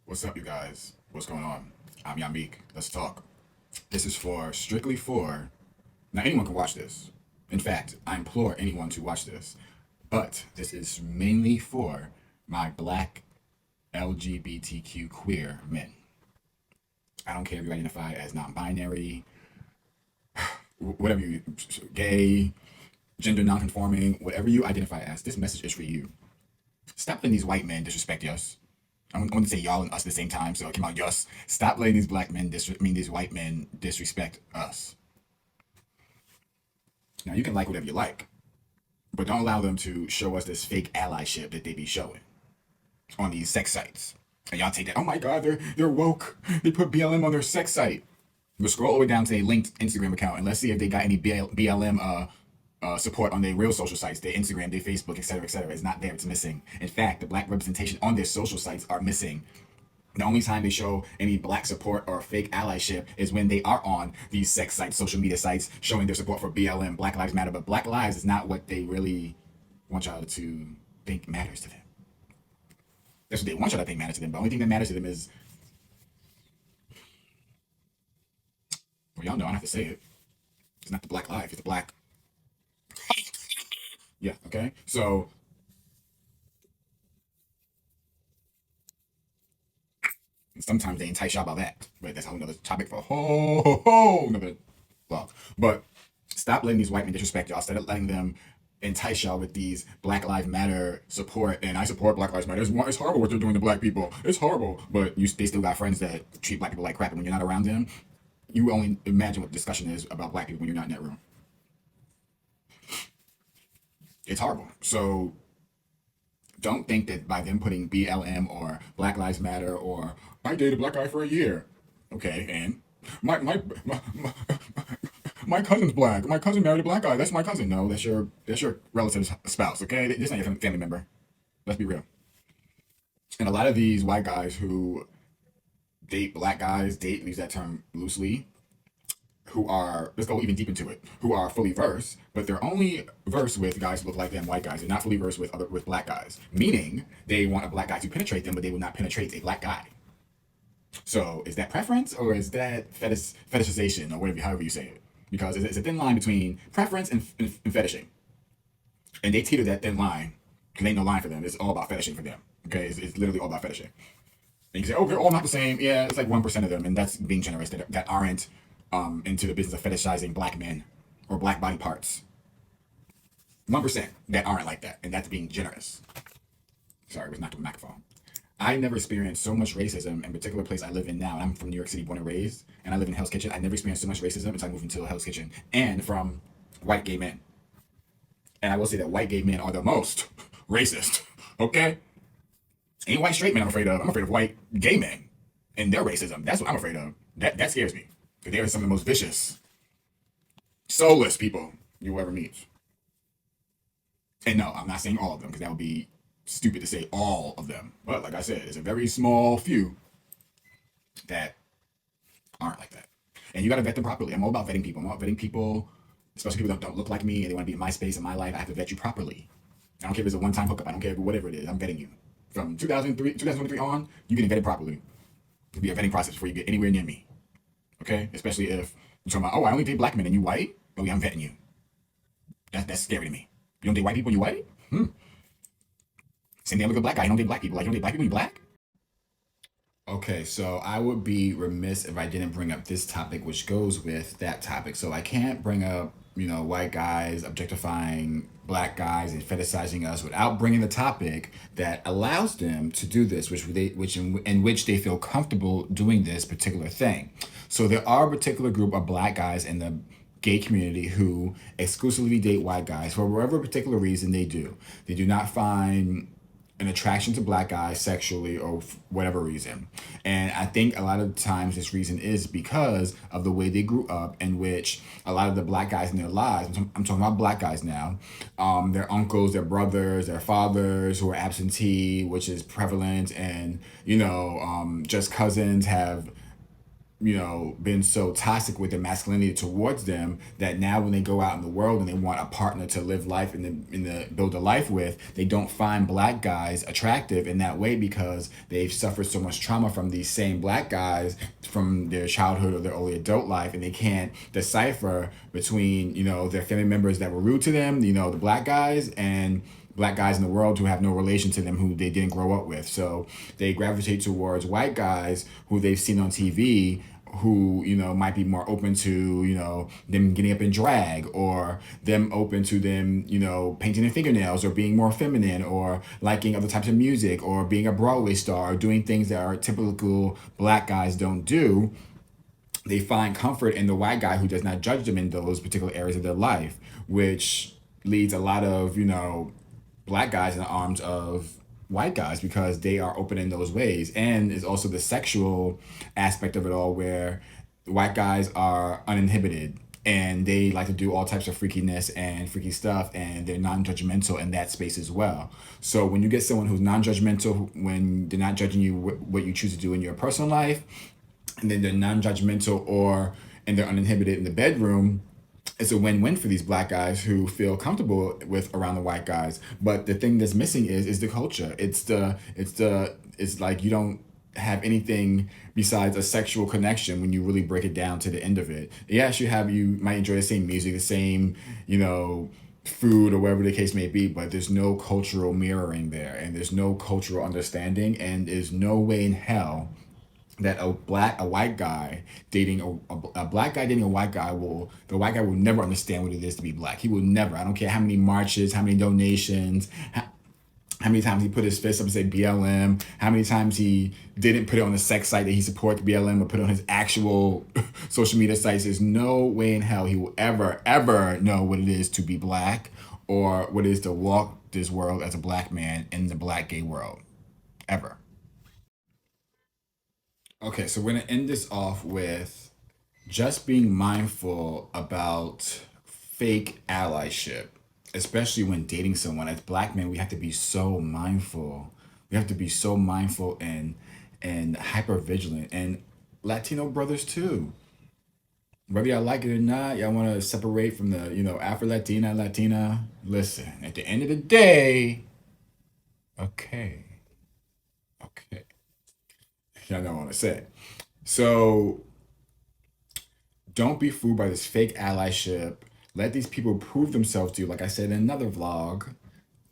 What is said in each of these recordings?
What's up, you guys? What's going on? I'm Yamik. Let's talk. This is for strictly for. Now, anyone can watch this. In fact, I implore anyone to watch this. But this is mainly for my black LGBTQ queer men. I don't care if you identify as non binary, whatever you, gay, gender non-conforming, whatever you identify as, this message is for you. Stop letting these white men disrespect us. I'm going to say y'all and us at the same time, so it came out us. Stop letting these black men, these white men disrespect us. Now, you can like whatever you like, but don't allow them to show us this fake allyship that they be showing on these sex sites. And y'all take that, oh my God, they're woke. They put BLM on their sex site. We'll scroll all the way down to a linked Instagram account and let's see if they got any BLM support on their real social sites, their Instagram, their Facebook, etc., etc. It's not there. It's missing. In fact, the black representation on their social sites are missing. The only time they show any black support or fake allyship is when they are on these sex sites, social media sites, showing their support for BLM, Black Lives Matter. But Black Lives is not what they really want y'all to think matters to them. That's what they want y'all to think matters to them. The only thing that matters to them is, well, y'all know I don't have to say it. It's not the black life. It's the black. Yeah. Okay. So sometimes they entice y'all about that, but that's a whole nother topic for a whole nother blog. But stop letting these white men disrespect y'all. Instead of letting them entice y'all with these Black Lives Matter support, and I support Black Lives Matter. It's horrible what they're doing to black people. It's horrible, but they still got friends that treat black people like crap, and when you're not around them, you only imagine what the discussion is about black people when you're not in that room. It's horrible. So don't think that by them putting BLM or Black Lives Matter or I dated a black guy for a year. Okay, and my cousin's black. My cousin married a black guy. That's my cousin. No, that's your relative's spouse. Okay, this not your family member. Let's be real. And a lot of these white guys who date black guys, use that term loosely, who are, let's go even deep into it, who are fully versed, but they're only versed with guys who look like them, white guys. They're not fully versed with black guys. Meaning they want a black guy to penetrate them, but they will not penetrate a black guy. So is that preference or is that fetishization or whatever, however you say it? Because it's a thin line between preference and fetishing. And they teeter that thin line because ain't no line for them. It's all about fetishing for them. Okay, it's literally all about fetishing. And you can say, oh, they're all not the same. Yeah, it's like 1% of them, and that's being generous, that aren't into the business of fetishizing black men or black body parts. 1% that aren't like that, and that's being generous. Sorry, it was not the microphone. I never experienced so much racism in a particular place I live in now. And I'm from New York City, born and raised, and I live in Hell's Kitchen. I never experienced so much racism until I moved into Hell's Kitchen, and from white gay men. And I will say that white gay men are the most racist. Okay, ain't white straight men I'm afraid of. I'm afraid of white gay men and their racism. That's what I'm afraid of. That scares me. Because they are some of the most vicious, soulless people you will ever meet. And no, I'm not saying all of them because that would be stupid to say all of them. But like I said, it's a very small few that aren't like that. And you got to vet them properly. I'm all about vetting people. I'm all about vetting people, especially people that don't look like me and they want to be in my space and my life. I have to vet you properly. I don't care if it's a one-time hookup. I don't care if whatever it is. I'm vetting you. From 2023 on, you getting vetted properly. It'll be a vetting process before you get anywhere near me. Okay? Especially if you're talking about, oh, I only date black men and you white? Oh, yeah, I'm vetting you. That's scary to me. You don't date white people and you white? Same thing with a black guy. You don't date black people. Like, you don't date black people and you black? Okay, so I would be remiss if I didn't bring up this topic, which goes with that topic. So I can't bring up, white guys objectifying black guys and fetishizing us without bringing the topic that allows them to do this, in which they feel comfortable doing this particular thing. So there are a particular group of black guys in the gay community who exclusively date white guys for whatever particular reason they do. They do not find an attraction to black guys sexually or whatever reason. And I think a lot of times this reason is because of the way they grew up, in which a lot of the black guys in their lives, I'm talking about black guys now, their uncles, their brothers, their fathers who are absentee, which is prevalent, and, just cousins have been so toxic with their masculinity towards them that now when they go out in the world and they want a partner to live life in the build a life with, they don't find black guys attractive in that way because they've suffered so much trauma from these same black guys from their childhood or their early adult life, and they can't decipher between their family members that were rude to them, the black guys, and black guys in the world who have no relation to them, who they didn't grow up with. So they gravitate towards white guys who they've seen on TV, who might be more open to them getting up in drag, or them open to them painting their fingernails, or being more feminine, or liking other types of music, or being a Broadway star, or doing things that our typical black guys don't do. They find comfort in the white guy who does not judge them in those particular areas of their life, which leads a lot of black guys in the arms of white guys because they are open in those ways. And is also the sexual aspect of it all, where white guys are uninhibited and they like to do all types of freakiness and freaky stuff, and they're non-judgmental in that space as well. So when you get someone who's non-judgmental, when they're not judging you what you choose to do in your personal life, and then they're non-judgmental, and they're uninhibited in the bedroom, it's a win-win for these black guys who feel comfortable with around the white guys. But the thing that's missing is the culture. It's like you don't have anything besides a sexual connection when you really break it down to the end of it. Yes, you might enjoy the same music, the same food, or whatever the case may be, but there's no cultural mirroring there, and there's no cultural understanding, and there's no way in hell that a white guy dating a black guy dating a white guy the white guy will never understand what it is to be black. He will never. I don't care how many marches, how many donations, how many times he put his fist up and say BLM, how many times he didn't put it on the sex site that he supports BLM, or put it on his actual social media sites. There's no way in hell he will ever know what it is to be black, or what it is to walk this world as a black man in the black gay world. Ever. Okay, so we're gonna end this off with just being mindful about fake allyship, especially when dating someone. As black men, we have to be so mindful. We have to be so mindful and hyper vigilant. And Latino brothers too. Whether y'all like it or not, y'all want to separate from the Afro Latina. Listen, at the end of the day, okay, okay, y'all know what I want to say. So don't be fooled by this fake allyship. Let these people prove themselves to you. Like I said in another vlog,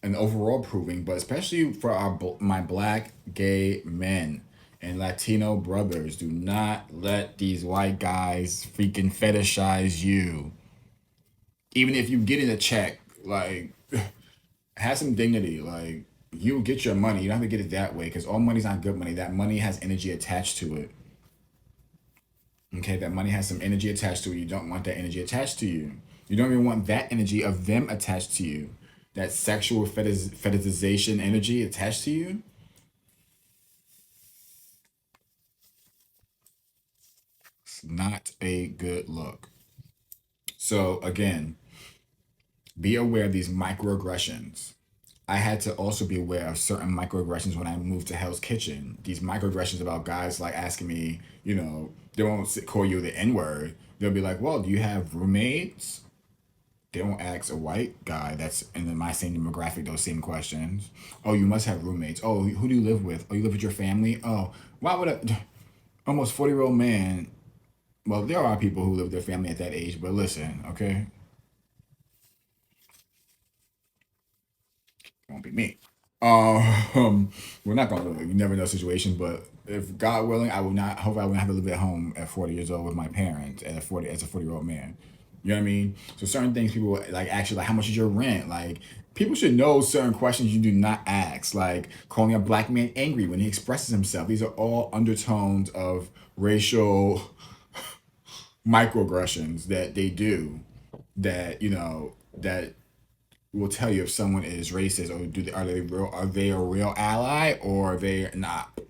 an overall proving, but especially for my black gay men and Latino brothers, do not let these white guys freaking fetishize you. Even if you get in a check, like have some dignity. Like you get your money, you don't have to get it that way, because all money's not good money. That money has energy attached to it. Okay, that money has some energy attached to it. You don't want that energy attached to you. You don't even want that energy of them attached to you. That sexual fetishization energy attached to you. It's not a good look. So again, be aware of these microaggressions. I had to also be aware of certain microaggressions when I moved to Hell's Kitchen. These microaggressions about guys like asking me, they won't call you the N word. They'll be like, well, do you have roommates? They won't ask a white guy that's in my same demographic those same questions. Oh, you must have roommates. Oh, who do you live with? Oh, you live with your family? Oh, why would a almost 40-year-old man? Well, there are people who live with their family at that age, but listen, okay? It won't be me. We're not gonna know. You never know situation, but if God willing, I will not. Hope I won't have to live at home at 40 years old with my parents at 40 as a 40-year-old man. You know what I mean? So certain things people like actually like how much is your rent? Like people should know certain questions you do not ask. Like calling a black man angry when he expresses himself. These are all undertones of racial microaggressions that they do that that will tell you if someone is racist, or are they a real ally, or are they not.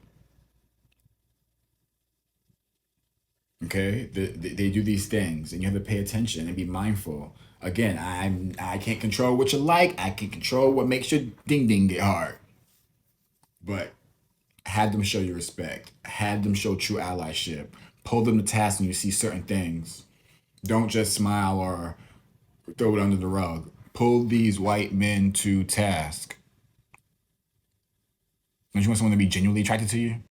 Okay, they do these things, and you have to pay attention and be mindful. Again, I can't control what you like. I can control what makes your ding ding get hard. But had them show you respect. Had them show true allyship. Pull them to task when you see certain things. Don't just smile or throw it under the rug. Pull these white men to task. Don't you want someone to be genuinely attracted to you?